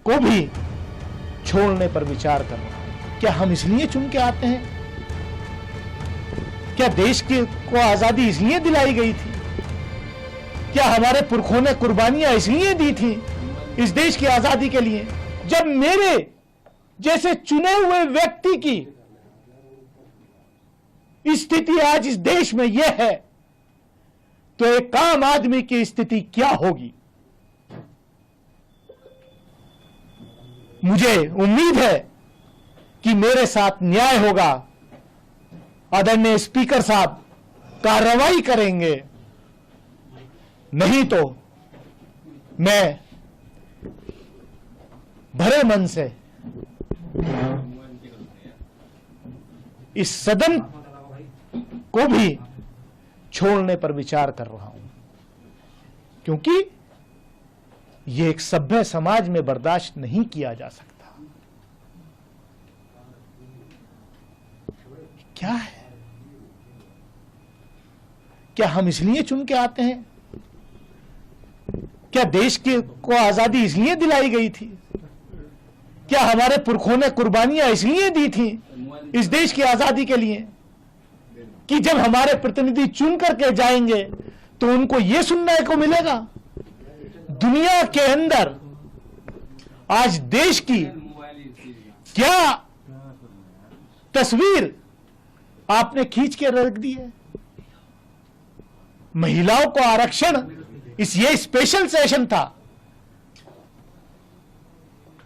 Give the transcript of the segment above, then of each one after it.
को भी छोड़ने पर विचार कर रहा हूं। क्या हम इसलिए चुन के आते हैं? क्या देश को आजादी इसलिए दिलाई गई थी? क्या हमारे पुरखों ने कुर्बानियां इसलिए दी थी इस देश की आजादी के लिए? जब मेरे जैसे चुने हुए व्यक्ति की स्थिति आज इस देश में यह है, तो एक आम आदमी की स्थिति क्या होगी? मुझे उम्मीद है कि मेरे साथ न्याय होगा। आदरणीय स्पीकर साहब कार्रवाई करेंगे, नहीं तो मैं भरे मन से इस सदन को भी छोड़ने पर विचार कर रहा हूं, क्योंकि यह एक सभ्य समाज में बर्दाश्त नहीं किया जा सकता। क्या है? क्या हम इसलिए चुन के आते हैं? क्या देश को आजादी इसलिए दिलाई गई थी? क्या हमारे पुरखों ने कुर्बानियां इसलिए दी थी इस देश की आजादी के लिए कि जब हमारे प्रतिनिधि चुन करके जाएंगे तो उनको यह सुनने को मिलेगा? दुनिया के अंदर आज देश की क्या तस्वीर आपने खींच के रख दी है? महिलाओं को आरक्षण, ये स्पेशल सेशन था।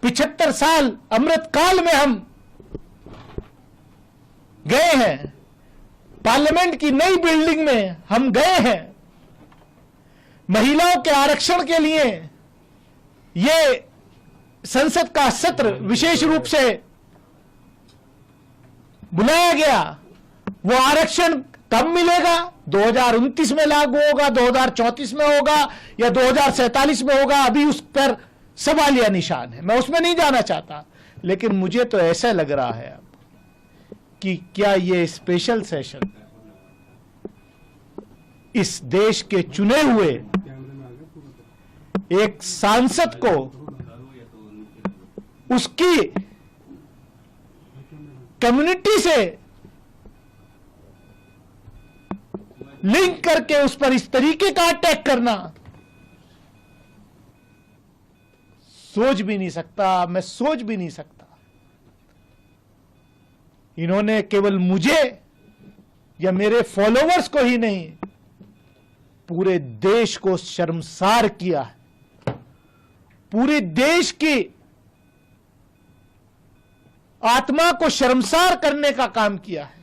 75 साल अमृत काल में हम गए हैं, पार्लियामेंट की नई बिल्डिंग में हम गए हैं। महिलाओं के आरक्षण के लिए यह संसद का सत्र विशेष रूप से बुलाया गया। वो आरक्षण कब मिलेगा? 2029 में लागू होगा, 2034 में होगा या 2047 में होगा? अभी उस पर सवालिया निशान है, मैं उसमें नहीं जाना चाहता। लेकिन मुझे तो ऐसा लग रहा है अब कि क्या ये स्पेशल सेशन इस देश के चुने हुए एक सांसद को उसकी कम्युनिटी से लिंक करके उस पर इस तरीके का अटैक करना सोच भी नहीं सकता, मैं सोच भी नहीं सकता। इन्होंने केवल मुझे या मेरे फॉलोवर्स को ही नहीं, पूरे देश को शर्मसार किया है। पूरे देश की आत्मा को शर्मसार करने का काम किया है।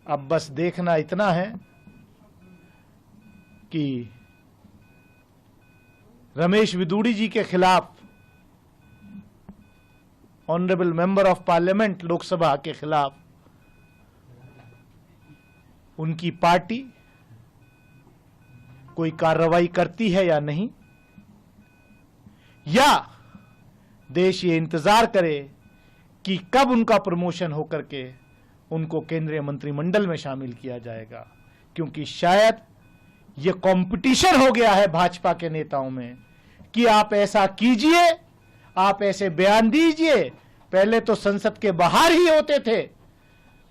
अब बस देखना इतना है कि रमेश विदुड़ी जी के खिलाफ, honourable member of parliament Lok Sabha के खिलाफ, उनकी पार्टी कोई कार्रवाई करती है या नहीं, या देश ये इंतजार करे कि कब उनका प्रमोशन होकर के उनको केंद्रीय मंत्रिमंडल में शामिल किया जाएगा। क्योंकि शायद ये कंपटीशन हो गया है भाजपा के नेताओं में कि आप ऐसा कीजिए, आप ऐसे बयान दीजिए। पहले तो संसद के बाहर ही होते थे,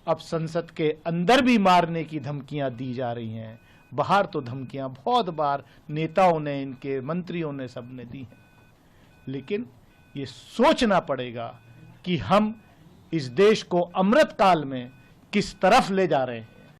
अब संसद के अंदर भी मारने की धमकियां दी जा रही हैं। बाहर तो धमकियां बहुत बार नेताओं ने, इनके मंत्रियों ने, सबने दी हैं। लेकिन ये सोचना पड़ेगा कि हम इस देश को अमृत काल में किस तरफ ले जा रहे हैं।